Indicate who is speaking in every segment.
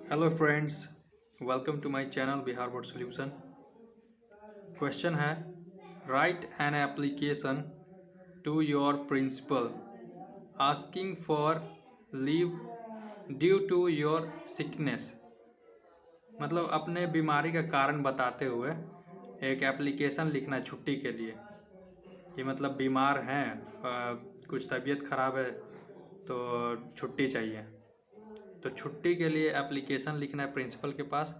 Speaker 1: Hello friends, welcome to my channel Bihar board solution. Question है, write an application to your principal asking for leave due to your sickness. मतलब अपने बीमारी का कारण बताते हुए एक एप्लीकेशन लिखना है छुट्टी के लिए कि मतलब बीमार हैं, कुछ तबीयत ख़राब है तो छुट्टी चाहिए। तो छुट्टी के लिए एप्लीकेशन लिखना है प्रिंसिपल के पास,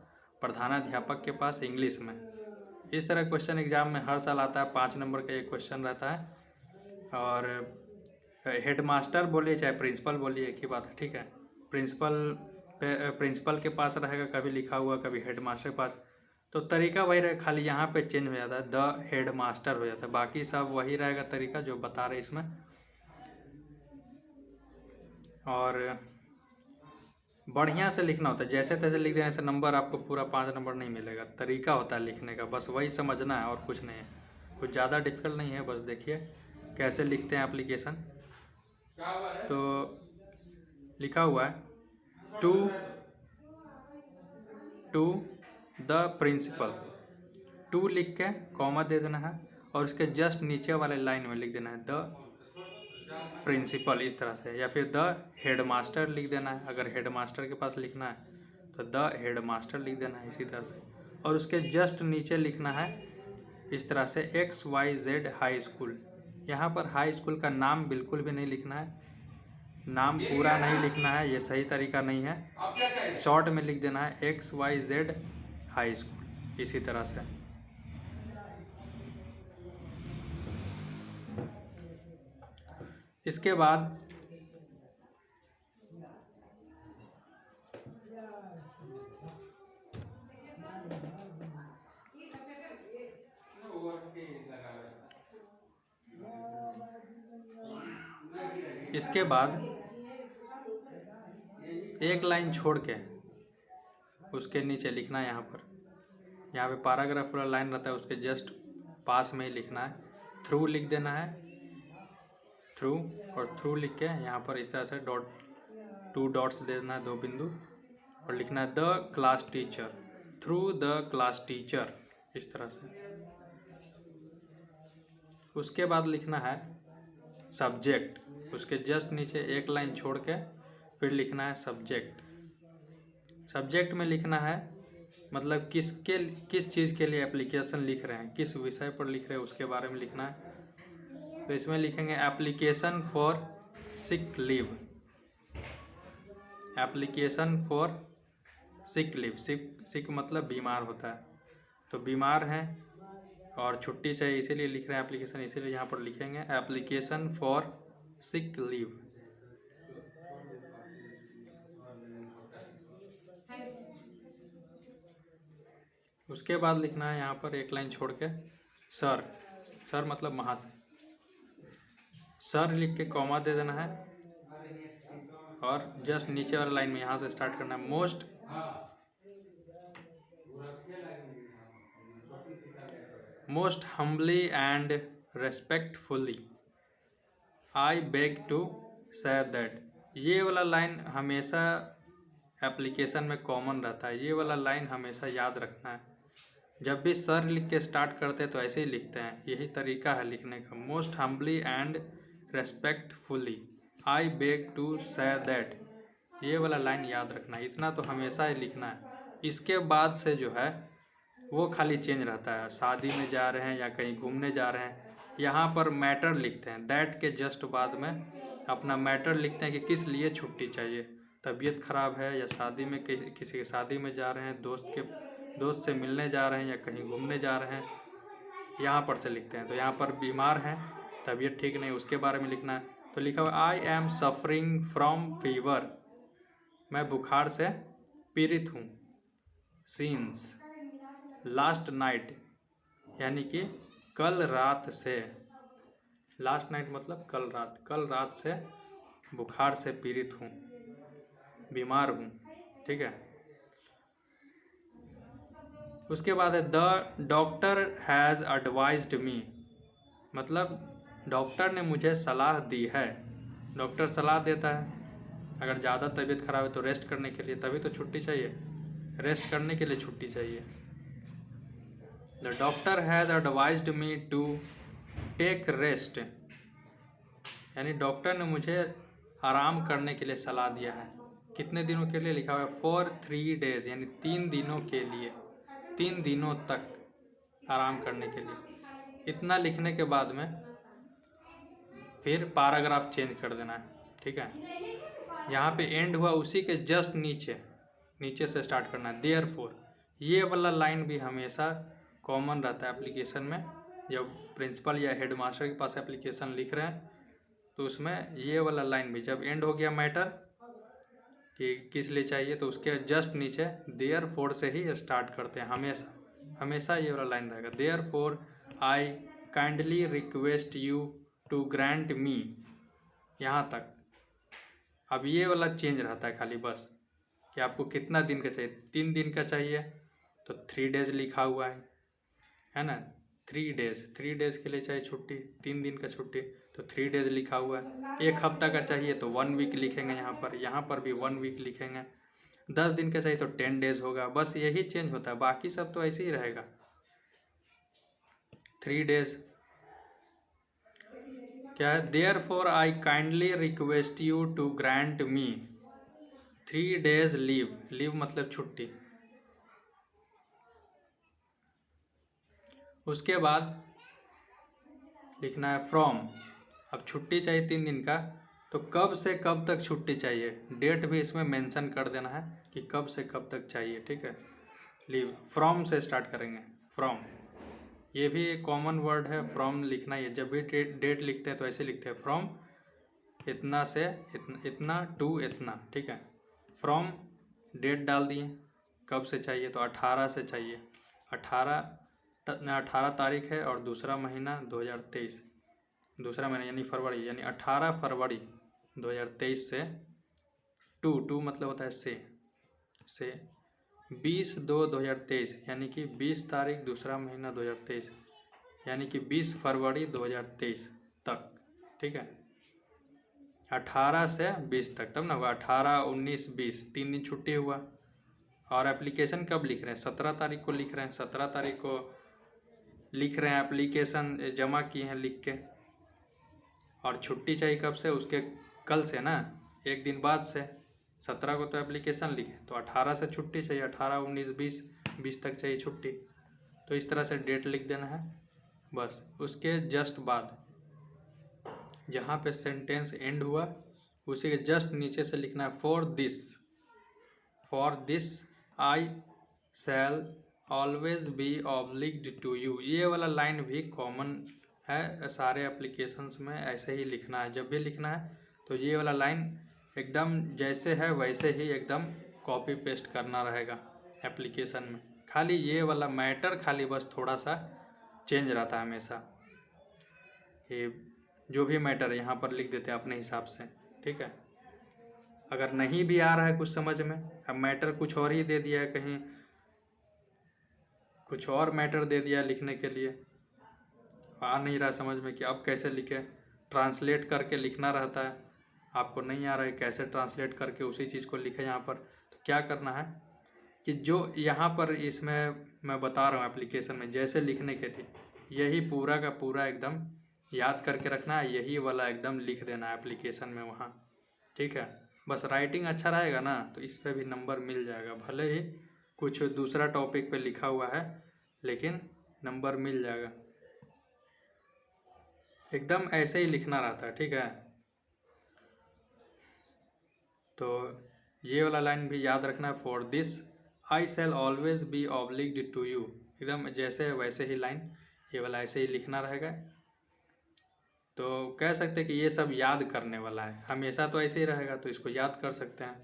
Speaker 1: प्रधानाध्यापक के पास, इंग्लिश में। इस तरह क्वेश्चन एग्जाम में हर साल आता है। 5 नंबर का ये क्वेश्चन रहता है और हेड मास्टर बोलिए चाहे प्रिंसिपल बोलिए, एक ही बात है, ठीक है। प्रिंसिपल के पास रहेगा कभी लिखा हुआ, कभी हेड मास्टर के पास। तो तरीका वही रहेगा, खाली यहाँ पे चेंज हो जाता है, द हेड मास्टर हो जाता है। बाकी सब वही रहेगा तरीका जो बता रहे इसमें। और बढ़िया से लिखना होता है, जैसे तैसे लिख देने से नंबर आपको पूरा 5 नंबर नहीं मिलेगा। तरीका होता है लिखने का, बस वही समझना है और कुछ नहीं है। कुछ ज़्यादा डिफिकल्ट नहीं है, बस देखिए कैसे लिखते हैं एप्लीकेशन। तो लिखा हुआ है टू द प्रिंसिपल। टू लिख के कॉमा दे देना है और उसके जस्ट नीचे वाले लाइन में लिख देना है द प्रिंसिपल, इस तरह से। या फिर द हेड मास्टर लिख देना है, अगर हेड मास्टर के पास लिखना है तो द हेड मास्टर लिख देना है इसी तरह से। और उसके जस्ट नीचे लिखना है इस तरह से XYZ हाई स्कूल। यहाँ पर हाई स्कूल का नाम बिल्कुल भी नहीं लिखना है, नाम पूरा नहीं लिखना है, ये सही तरीका नहीं है। शॉर्ट में लिख देना है XYZ हाई स्कूल, इसी तरह से। इसके बाद एक लाइन छोड़ के उसके नीचे लिखना है। यहाँ पे पैराग्राफ वाला लाइन रहता है, उसके जस्ट पास में ही लिखना है थ्रू लिख देना है, थ्रू। और थ्रू लिख के यहाँ पर इस तरह से टू डॉट्स दे देना है, 2 बिंदु, और लिखना है the class teacher, through the class teacher, इस तरह से। उसके बाद लिखना है सब्जेक्ट, उसके जस्ट नीचे एक लाइन छोड़ के फिर लिखना है सब्जेक्ट। सब्जेक्ट में लिखना है मतलब किस चीज़ के लिए एप्लीकेशन लिख रहे हैं, किस विषय पर लिख रहे हैं, उसके बारे में लिखना है। तो इसमें लिखेंगे application for sick leave. Application for sick leave, sick मतलब बीमार होता है, तो बीमार हैं और छुट्टी चाहिए इसीलिए लिख रहे हैं एप्लीकेशन, इसीलिए यहाँ पर लिखेंगे एप्लीकेशन फॉर सिक लीव। उसके बाद लिखना है यहाँ पर एक लाइन छोड़ के सर, सर मतलब महाशय, सर लिख के कॉमा दे देना है और जस्ट नीचे वाले लाइन में यहाँ से स्टार्ट करना है most humbly and respectfully I beg to say that. ये वाला लाइन हमेशा एप्लीकेशन में कॉमन रहता है, ये वाला लाइन हमेशा याद रखना है। जब भी सर लिख के स्टार्ट करते हैं तो ऐसे ही लिखते हैं, यही तरीका है लिखने का। Most humbly and respectfully I beg to say that, ये वाला लाइन याद रखना है, इतना तो हमेशा ही लिखना है। इसके बाद से जो है वो खाली चेंज रहता है, शादी में जा रहे हैं या कहीं घूमने जा रहे हैं, यहाँ पर मैटर लिखते हैं, दैट के जस्ट बाद में अपना मैटर लिखते हैं कि किस लिए छुट्टी चाहिए। तबीयत खराब है या शादी में किसी की शादी में जा रहे हैं, दोस्त से मिलने जा रहे हैं या कहीं घूमने जा रहे हैं, यहाँ पर से लिखते हैं। तो यहाँ पर बीमार हैं, तबीयत ठीक नहीं, उसके बारे में लिखना है। तो लिखा हुआ I am suffering from fever, मैं बुखार से पीड़ित हूँ। सीन्स लास्ट नाइट, यानी कि कल रात से, लास्ट नाइट मतलब कल रात से बुखार से पीड़ित हूँ, बीमार हूँ, ठीक है। उसके बाद है द डॉक्टर हैज़ एडवाइज्ड मी, मतलब डॉक्टर ने मुझे सलाह दी है। डॉक्टर सलाह देता है, अगर ज़्यादा तबीयत खराब है तो रेस्ट करने के लिए, तभी तो छुट्टी चाहिए, रेस्ट करने के लिए छुट्टी चाहिए। The doctor has advised me to take rest, यानी डॉक्टर ने मुझे आराम करने के लिए सलाह दिया है। कितने दिनों के लिए लिखा हुआ है? फॉर 3 days, यानी 3 दिनों के लिए, 3 दिनों तक आराम करने के लिए। इतना लिखने के बाद में फिर पैराग्राफ चेंज कर देना है, ठीक है। यहाँ पे एंड हुआ, उसी के जस्ट नीचे से स्टार्ट करना है। देयरफॉर, ये वाला लाइन भी हमेशा कॉमन रहता है एप्लीकेशन में। जब प्रिंसिपल या हेडमास्टर के पास एप्लीकेशन लिख रहे हैं तो उसमें ये वाला लाइन भी, जब एंड हो गया मैटर कि किस लिए चाहिए, तो उसके जस्ट नीचे देयरफॉर से ही स्टार्ट करते हैं हमेशा ये वाला लाइन रहेगा। Therefore I kindly request you to grant me, यहाँ तक। अब ये वाला चेंज रहता है खाली बस कि आपको कितना दिन का चाहिए। 3 दिन का चाहिए तो 3 days लिखा हुआ है ना। 3 days के लिए चाहिए छुट्टी, 3 दिन का छुट्टी तो 3 days लिखा हुआ है। 1 हफ्ता का चाहिए तो 1 week लिखेंगे, यहाँ पर भी 1 week लिखेंगे। 10 दिन का चाहिए तो 10 days होगा। बस यही चेंज होता है, बाकी सब तो ऐसे ही रहेगा। 3 days क्या है? Therefore I kindly request you to grant me 3 days leave मतलब छुट्टी। उसके बाद लिखना है फ्रॉम। अब छुट्टी चाहिए 3 दिन का, तो कब से कब तक छुट्टी चाहिए, डेट भी इसमें मेंशन कर देना है कि कब से कब तक चाहिए, ठीक है। लीव फ्रॉम से स्टार्ट करेंगे। फ्रॉम ये भी एक कॉमन वर्ड है, फ्रॉम लिखना ही है। जब भी डेट लिखते हैं तो ऐसे लिखते हैं, फ्रॉम इतना से इतना टू इतना, ठीक है। फ्रॉम डेट डाल दिए, कब से चाहिए तो 18 से चाहिए। 18 तारीख है और दूसरा महीना 2023, दूसरा महीना यानी फरवरी, यानी 18 फरवरी 2023 से टू मतलब होता है से 20/2/2023, यानी कि 20 तारीख दूसरा महीना 2023, यानी कि 20 फरवरी 2023 तक, ठीक है। 18 से 20 तक, तब ना होगा 18, 19, 20, 3 दिन छुट्टी हुआ। और एप्लीकेशन कब लिख रहे हैं? 17 तारीख को लिख रहे हैं। 17 तारीख को लिख रहे हैं, एप्लीकेशन जमा किए हैं लिख के, और छुट्टी चाहिए कब से? उसके कल से ना, 1 दिन बाद से। 17 को तो एप्लीकेशन लिखे तो 18 से छुट्टी चाहिए, 18, 19, 20 तक चाहिए छुट्टी। तो इस तरह से डेट लिख देना है बस। उसके जस्ट बाद जहाँ पे सेंटेंस एंड हुआ उसी के जस्ट नीचे से लिखना है for this I shall always be obliged to you. ये वाला लाइन भी कॉमन है सारे एप्लीकेशंस में, ऐसे ही लिखना है। जब भी लिखना है तो ये वाला लाइन एकदम जैसे है वैसे ही एकदम कॉपी पेस्ट करना रहेगा एप्लीकेशन में। खाली ये वाला मैटर खाली बस थोड़ा सा चेंज रहता है हमेशा। ये जो भी मैटर है यहाँ पर लिख देते हैं अपने हिसाब से, ठीक है। अगर नहीं भी आ रहा है कुछ समझ में, अब मैटर कुछ और ही दे दिया है, कहीं कुछ और मैटर दे दिया लिखने के लिए, आ नहीं रहा समझ में कि अब कैसे लिखे, ट्रांसलेट करके लिखना रहता है। आपको नहीं आ रहा है कैसे ट्रांसलेट करके उसी चीज़ को लिखे यहाँ पर, तो क्या करना है कि जो यहाँ पर इसमें मैं बता रहा हूँ एप्लीकेशन में जैसे लिखने के थे, यही पूरा का पूरा एकदम याद करके रखना है, यही वाला एकदम लिख देना है एप्लीकेशन में वहाँ, ठीक है। बस राइटिंग अच्छा रहेगा ना तो इस पर भी नंबर मिल जाएगा। भले ही कुछ दूसरा टॉपिक पे लिखा हुआ है लेकिन नंबर मिल जाएगा। एकदम ऐसे ही लिखना रहता है, ठीक है। तो ये वाला लाइन भी याद रखना है, for this I shall always be obliged to you. एकदम जैसे वैसे ही लाइन ये वाला ऐसे ही लिखना रहेगा। तो कह सकते हैं कि ये सब याद करने वाला है, हमेशा तो ऐसे ही रहेगा, तो इसको याद कर सकते हैं।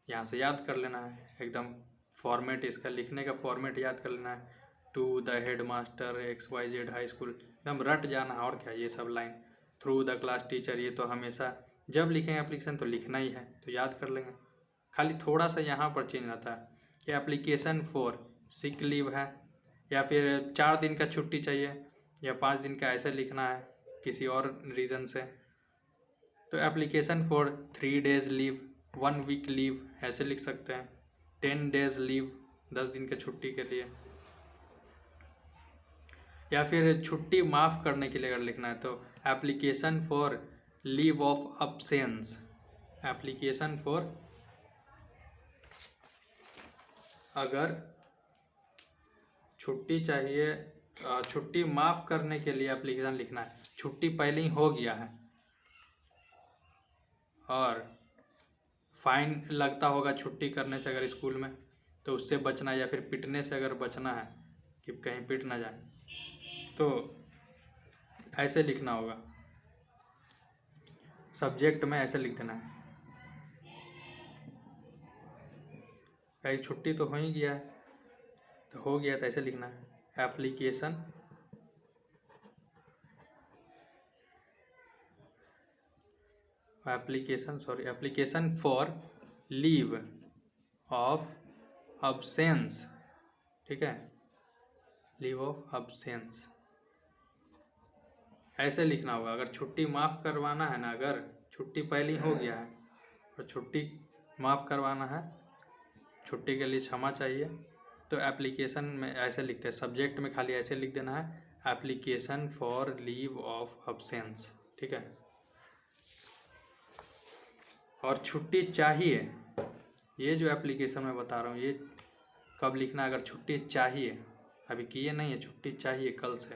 Speaker 1: यहाँ से याद कर लेना है एकदम फॉर्मेट, इसका लिखने का फॉर्मेट याद कर लेना है। To the head master XYZ high school, एकदम रट जाना है। और क्या, ये सब line through the class teacher, ये तो हमेशा जब लिखेंगे एप्लीकेशन तो लिखना ही है, तो याद कर लेंगे। खाली थोड़ा सा यहाँ पर चेंज आता है कि एप्लीकेशन फॉर सिक लीव है, या फिर 4 दिन का छुट्टी चाहिए या 5 दिन का, ऐसे लिखना है किसी और रीज़न से। तो application for 3 days leave 1 week leave ऐसे लिख सकते हैं, 10 डेज लीव 10 दिन के छुट्टी के लिए, या फिर छुट्टी माफ़ करने के लिए अगर लिखना है तो application for leave of absence, application for, अगर छुट्टी चाहिए, छुट्टी माफ़ करने के लिए एप्लीकेशन लिखना है, छुट्टी पहले ही हो गया है और फाइन लगता होगा छुट्टी करने से अगर स्कूल में, तो उससे बचना, या फिर पिटने से अगर बचना है कि कहीं पिट ना जाए, तो ऐसे लिखना होगा, सब्जेक्ट में ऐसे लिख देना है। कहीं छुट्टी तो हो ही गया है, तो हो गया तो ऐसे लिखना है, application for leave of absence, ठीक है, लीव ऑफ अब्सेंस ऐसे लिखना होगा। अगर छुट्टी माफ़ करवाना है ना, अगर छुट्टी पहले ही हो गया है और छुट्टी माफ़ करवाना है, छुट्टी के लिए क्षमा चाहिए, तो एप्लीकेशन में ऐसे लिखते हैं, सब्जेक्ट में खाली ऐसे लिख देना है, application for leave of absence, ठीक है। और छुट्टी चाहिए, ये जो एप्लीकेशन मैं बता रहा हूँ ये कब लिखना है, अगर छुट्टी चाहिए, अभी किए नहीं है, छुट्टी चाहिए कल से,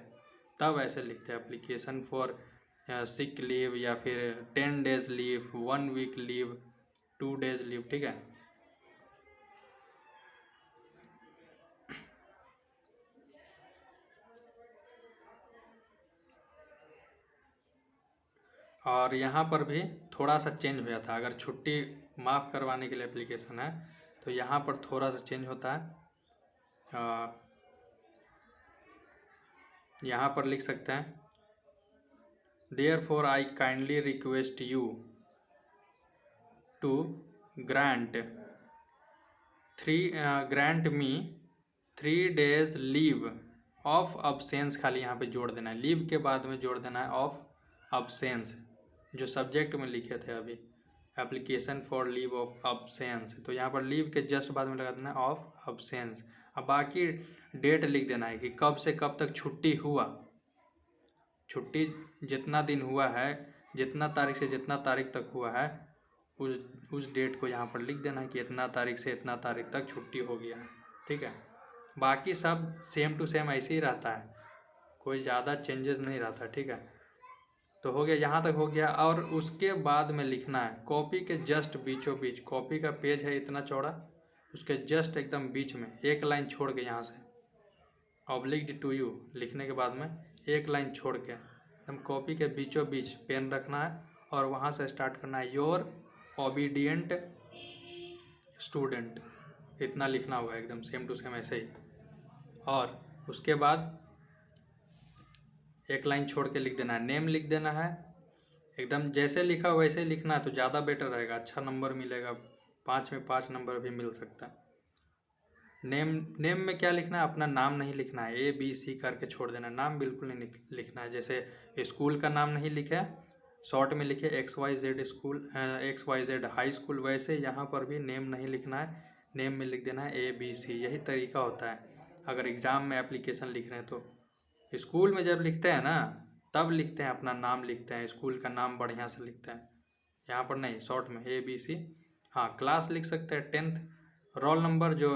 Speaker 1: तब ऐसे लिखते हैं एप्लीकेशन फॉर सिक लीव, या फिर 10 days leave, 1 week leave, 2 days leave, ठीक है। और यहाँ पर भी थोड़ा सा चेंज हो जाता है, अगर छुट्टी माफ़ करवाने के लिए एप्लीकेशन है तो यहाँ पर थोड़ा सा चेंज होता है। यहाँ पर लिख सकते हैं, Therefore I kindly request you to grant me 3 days leave of absence, खाली यहाँ पे जोड़ देना है, लीव के बाद में जोड़ देना है ऑफ अब्सेंस, जो सब्जेक्ट में लिखे थे अभी, application for leave of absence, तो यहाँ पर लीव के जस्ट बाद में लगा देना है ऑफ अब्सेंस। अब बाकी डेट लिख देना है कि कब से कब तक छुट्टी हुआ, छुट्टी जितना दिन हुआ है, जितना तारीख से जितना तारीख तक हुआ है, उस डेट को यहाँ पर लिख देना है कि इतना तारीख से इतना तारीख तक छुट्टी हो गया है, ठीक है। बाकी सब सेम टू सेम ऐसे ही रहता है, कोई ज़्यादा चेंजेस नहीं रहता, ठीक है। तो हो गया, यहाँ तक हो गया। और उसके बाद में लिखना है कॉपी के जस्ट बीचों बीच, कॉपी का पेज है इतना चौड़ा, उसके जस्ट एकदम बीच में एक लाइन छोड़ के, यहाँ से ऑब्लिक्ड टू यू लिखने के बाद में एक लाइन छोड़ के एकदम कॉपी के बीचों बीच पेन रखना है और वहाँ से स्टार्ट करना है, योर ओबीडियंट स्टूडेंट, इतना लिखना होगा एकदम सेम टू सेम ऐसे ही। और उसके बाद एक लाइन छोड़ के लिख देना है, नेम लिख देना है, एकदम जैसे लिखा वैसे ही लिखना है तो ज़्यादा बेटर रहेगा, अच्छा नंबर मिलेगा, 5 में 5 नंबर भी मिल सकता है। नेम में क्या लिखना है, अपना नाम नहीं लिखना है, ABC करके छोड़ देना है, नाम बिल्कुल नहीं लिखना है। जैसे स्कूल का नाम नहीं लिखे, शॉर्ट में लिखे XYZ school, XYZ high school, वैसे यहाँ पर भी नेम नहीं लिखना है, नेम में लिख देना है ABC, यही तरीका होता है अगर एग्ज़ाम में एप्लीकेशन लिख रहे हैं तो। स्कूल में जब लिखते हैं ना तब लिखते हैं, अपना नाम लिखते हैं, स्कूल का नाम बढ़िया से लिखते हैं, यहाँ पर नहीं, शॉर्ट में ABC। हाँ, क्लास लिख सकते हैं 10th, रोल नंबर जो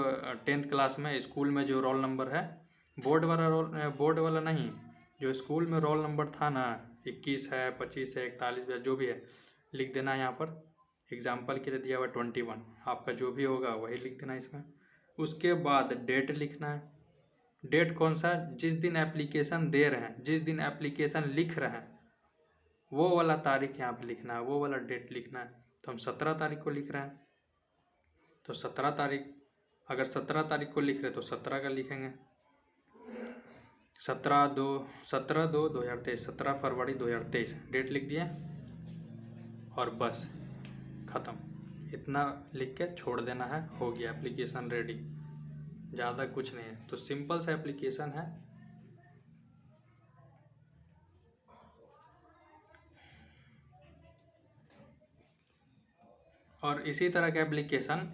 Speaker 1: 10th क्लास में स्कूल में जो रोल नंबर है, बोर्ड वाला नहीं, जो स्कूल में रोल नंबर था ना, 21 है, 25 है, 41 है, जो भी है लिख देना है यहाँ पर। एग्जाम्पल के लिए दिया हुआ 21, आपका जो भी होगा वही लिख देना इसमें। उसके बाद डेट लिखना है, डेट कौन सा, जिस दिन एप्लीकेशन दे रहे हैं, जिस दिन एप्लीकेशन लिख रहे हैं वो वाला तारीख यहाँ पे लिखना है, वो वाला डेट लिखना है। तो हम 17 तारीख को लिख रहे हैं तो 17 तारीख, अगर 17 तारीख को लिख रहे हैं तो 17 का लिखेंगे, 17/2/2023, 17 फरवरी 2023 डेट लिख दिए और बस ख़त्म, इतना लिख के छोड़ देना है, हो गया एप्लीकेशन रेडी, ज़्यादा कुछ नहीं है। तो सिंपल सा एप्लीकेशन है। और इसी तरह का एप्लीकेशन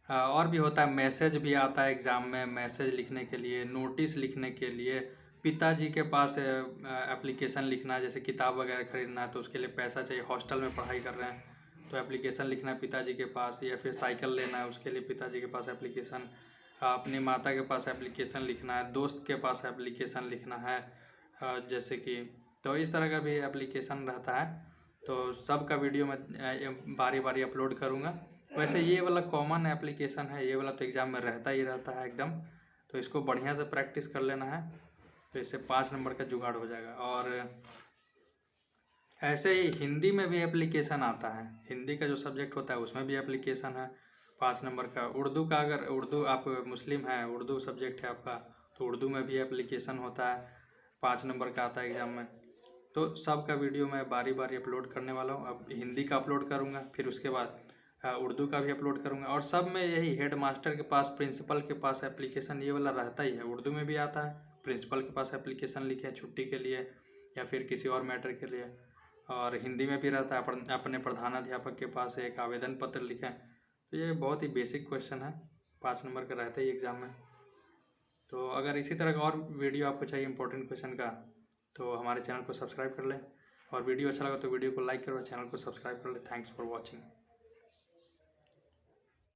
Speaker 1: और भी होता है। मैसेज भी आता है एग्ज़ाम में, मैसेज लिखने के लिए, नोटिस लिखने के लिए। पिताजी के पास एप्लीकेशन लिखना है, जैसे किताब वगैरह खरीदना है तो उसके लिए पैसा चाहिए, हॉस्टल में पढ़ाई कर रहे हैं तो एप्लीकेशन लिखना है पिताजी के पास, या फिर साइकिल लेना है उसके लिए पिताजी के पास एप्लीकेशन, अपनी माता के पास एप्लीकेशन लिखना है, दोस्त के पास एप्लीकेशन लिखना है, जैसे कि तो इस तरह का भी एप्लीकेशन रहता है। तो सब का वीडियो मैं बारी बारी अपलोड करूँगा। वैसे ये वाला कॉमन एप्लीकेशन है, ये वाला तो एग्ज़ाम में रहता ही रहता है एकदम, तो इसको बढ़िया से प्रैक्टिस कर लेना है, तो इससे 5 नंबर का जुगाड़ हो जाएगा। और ऐसे ही हिंदी में भी एप्लीकेशन आता है, हिंदी का जो सब्जेक्ट होता है उसमें भी एप्लीकेशन है 5 नंबर का। उर्दू का, अगर उर्दू आप मुस्लिम हैं, उर्दू सब्जेक्ट है आपका, तो उर्दू में भी एप्लीकेशन होता है, 5 नंबर का आता है एग्ज़ाम में। तो सब का वीडियो मैं बारी बारी अपलोड करने वाला हूँ। अब हिंदी का अपलोड करूँगा, फिर उसके बाद उर्दू का भी अपलोड करूँगा। और सब में यही हेड मास्टर के पास, प्रिंसिपल के पास एप्लीकेशन ये वाला रहता ही है। उर्दू में भी आता है, प्रिंसिपल के पास एप्लीकेशन लिखे छुट्टी के लिए या फिर किसी और मैटर के लिए। और हिंदी में भी रहता है, अपने प्रधानाध्यापक के पास एक आवेदन पत्र लिखें। तो ये बहुत ही बेसिक क्वेश्चन है, 5 नंबर का रहता ही एग्ज़ाम में। तो अगर इसी तरह का और वीडियो आपको चाहिए इंपॉर्टेंट क्वेश्चन का, तो हमारे चैनल को सब्सक्राइब कर लें। और वीडियो अच्छा लगा तो वीडियो को लाइक करो, चैनल को सब्सक्राइब कर लें। Thanks for watching.